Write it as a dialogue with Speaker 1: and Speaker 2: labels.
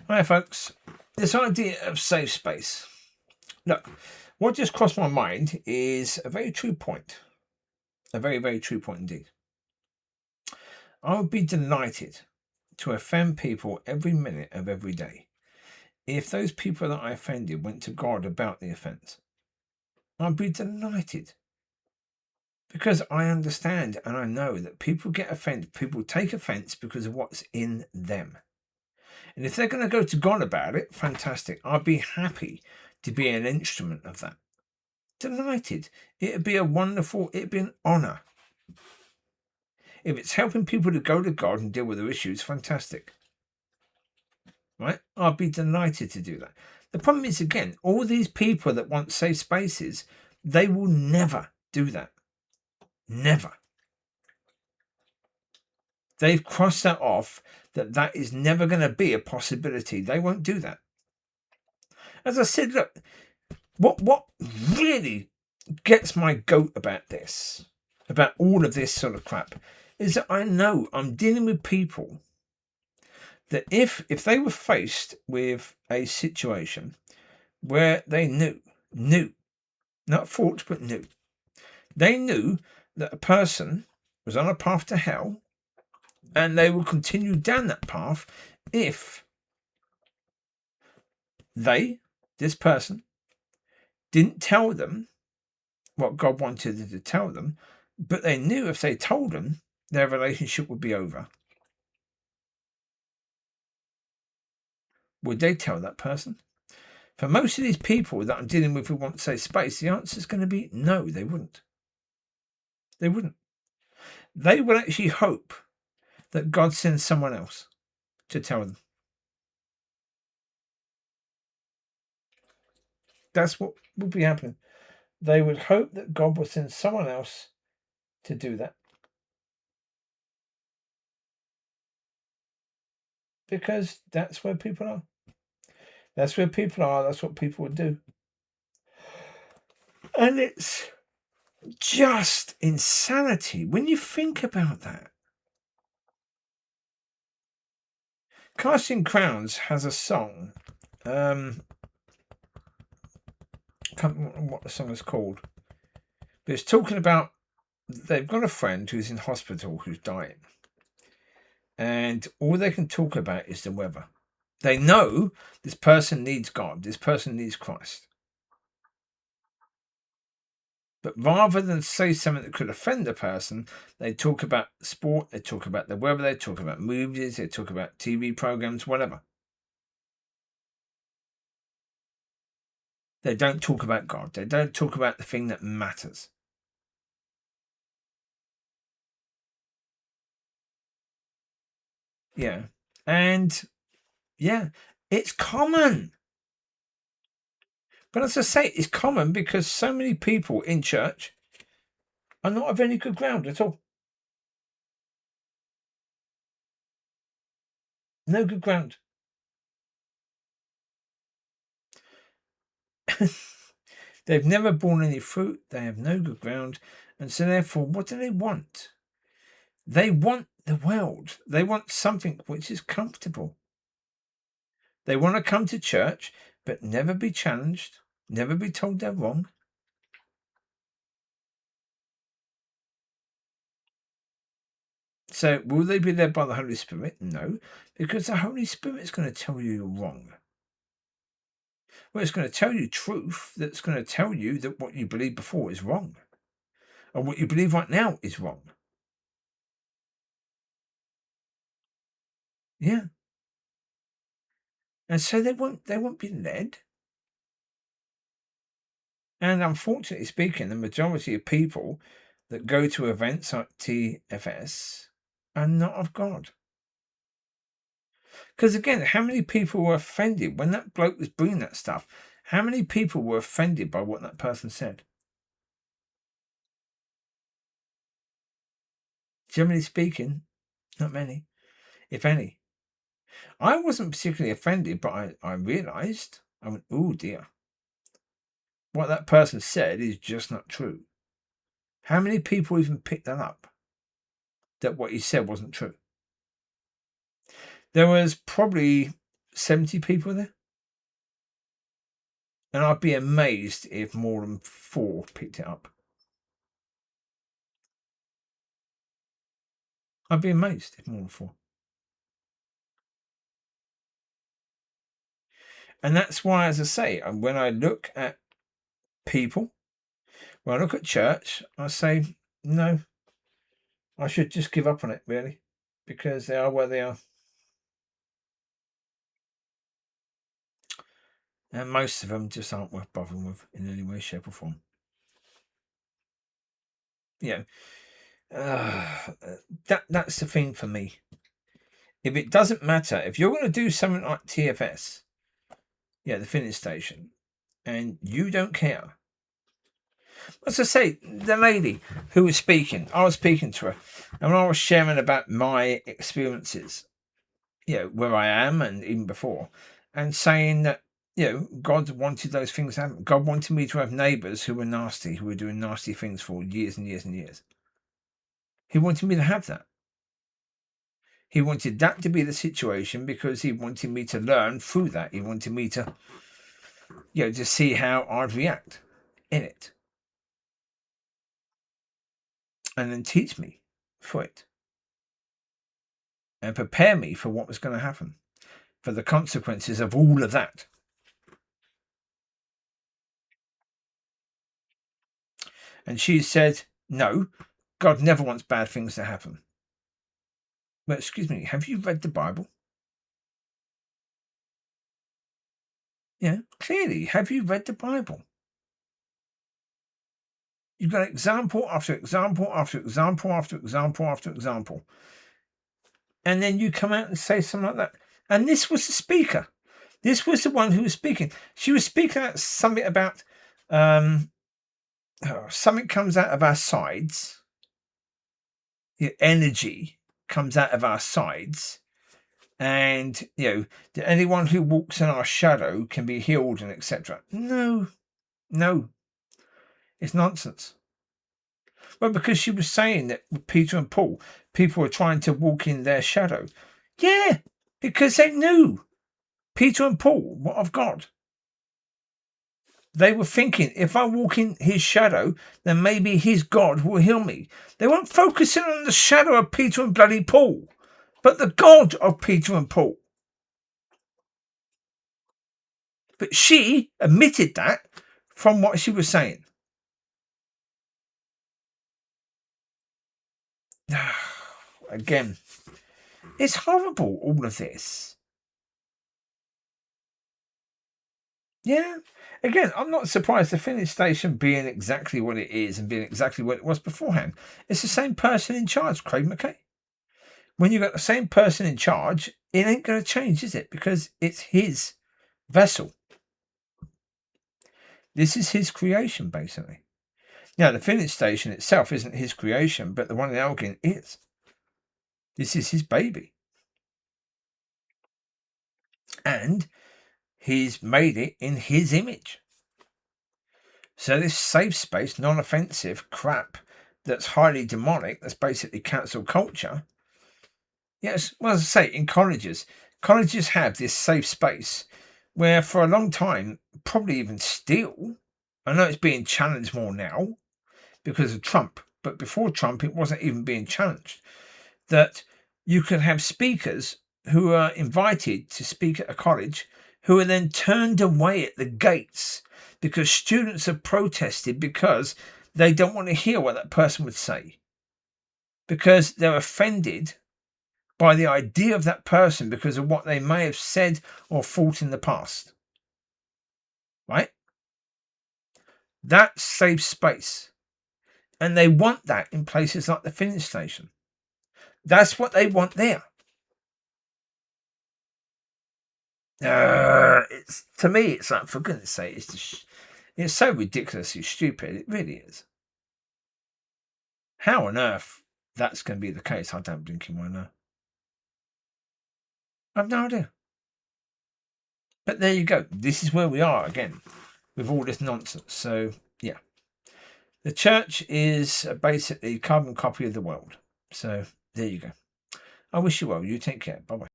Speaker 1: Hi, folks. This idea of safe space. Look, what just crossed my mind is a very true point. A very, very true point indeed. I would be delighted to offend people every minute of every day if those people that I offended went to God about the offence. I'd be delighted. Because I understand and I know that people get offended, people take offence because of what's in them. And if they're going to go to God about it, fantastic. I'd be happy to be an instrument of that. Delighted. It'd be an honour. If it's helping people to go to God and deal with their issues, fantastic. Right? I'd be delighted to do that. The problem is, again, all these people that want safe spaces, they will never do that. Never. They've crossed that off, that is never going to be a possibility. They won't do that. As I said, look, what really gets my goat about this, about all of this sort of crap, is that I know I'm dealing with people that if they were faced with a situation where they knew, not thought, but knew, they knew that a person was on a path to hell and they will continue down that path if this person, didn't tell them what God wanted them to tell them, but they knew if they told them, their relationship would be over. Would they tell that person? For most of these people that I'm dealing with who want safe space, the answer is going to be no, they wouldn't. They wouldn't. They would actually hope that God sends someone else to tell them. That's what would be happening. They would hope that God will send someone else to do that. Because that's where people are. That's where people are. That's what people would do. And it's just insanity when you think about that. Casting Crowns has a song. I can't remember what the song is called. But it's talking about they've got a friend who's in hospital who's dying. And all they can talk about is the weather. They know this person needs God. This person needs Christ. But rather than say something that could offend the person, they talk about sport, they talk about the weather, they talk about movies, they talk about TV programs, whatever. They don't talk about God. They don't talk about the thing that matters. Yeah. And yeah, it's common. But as I say, it's common because so many people in church are not of any good ground at all. No good ground. They've never borne any fruit. They have no good ground. And so therefore, what do they want? They want the world. They want something which is comfortable. They want to come to church, but never be challenged, never be told they're wrong. So will they be led by the Holy Spirit? No, because the Holy Spirit is going to tell you you're wrong. Well, it's going to tell you truth that's going to tell you that what you believed before is wrong. And what you believe right now is wrong. Yeah. And so they won't be led. And unfortunately speaking, the majority of people that go to events like TFS are not of God. Because again, how many people were offended when that bloke was bringing that stuff? How many people were offended by what that person said? Generally speaking, not many, if any. I wasn't particularly offended, but I realised, I went, oh dear. What that person said is just not true. How many people even picked that up? That what he said wasn't true. There was probably 70 people there. And I'd be amazed if more than 4 picked it up. I'd be amazed if more than 4. And that's why, as I say, when I look at people, when I look at church, I say, no, I should just give up on it, really, because they are where they are. And most of them just aren't worth bothering with in any way, shape, or form. That's the thing for me. If it doesn't matter, if you're going to do something like TFS, the filling station, and you don't care. As I say, the lady who was speaking, I was speaking to her, and when I was sharing about my experiences, where I am and even before, and saying that, God wanted those things to happen. God wanted me to have neighbours who were nasty, who were doing nasty things for years and years and years. He wanted me to have that. He wanted that to be the situation because he wanted me to learn through that. He wanted me to, to see how I'd react in it. And then teach me for it. And prepare me for what was going to happen. For the consequences of all of that. And she said, no, God never wants bad things to happen. But excuse me, have you read the Bible? Yeah, clearly, have you read the Bible? You've got example after example after example after example after example. And then you come out and say something like that. And this was the speaker. This was the one who was speaking. She was speaking out something about something comes out of our sides. The energy comes out of our sides. And, anyone who walks in our shadow can be healed and etc. No. It's nonsense. Well, because she was saying that with Peter and Paul, people were trying to walk in their shadow. Yeah, because they knew Peter and Paul, what of God. They were thinking, if I walk in his shadow, then maybe his God will heal me. They weren't focusing on the shadow of Peter and bloody Paul, but the God of Peter and Paul. But she admitted that from what she was saying. Again, it's horrible, all of this. Yeah. Again, I'm not surprised the filling station being exactly what it is and being exactly what it was beforehand. It's the same person in charge, Craig McKay. When you've got the same person in charge, it ain't going to change, is it? Because it's his vessel. This is his creation, basically. Now, the filling station itself isn't his creation, but the one in Elgin is. This is his baby. And he's made it in his image. So this safe space, non-offensive crap that's highly demonic, that's basically cancel culture. Yes, well, as I say, in colleges have this safe space where for a long time, probably even still, I know it's being challenged more now because of Trump, but before Trump, it wasn't even being challenged, that you could have speakers who are invited to speak at a college who are then turned away at the gates because students have protested because they don't want to hear what that person would say, because they're offended by the idea of that person because of what they may have said or thought in the past. Right? That's safe space. And they want that in places like the filling station. That's what they want there. It's, to me, it's like, for goodness sake, it's so ridiculously stupid. It really is. How on earth that's going to be the case, I don't blinking well know. I've no idea. But there you go. This is where we are again with all this nonsense. So, yeah. The church is basically a carbon copy of the world. So, there you go. I wish you well. You take care. Bye-bye.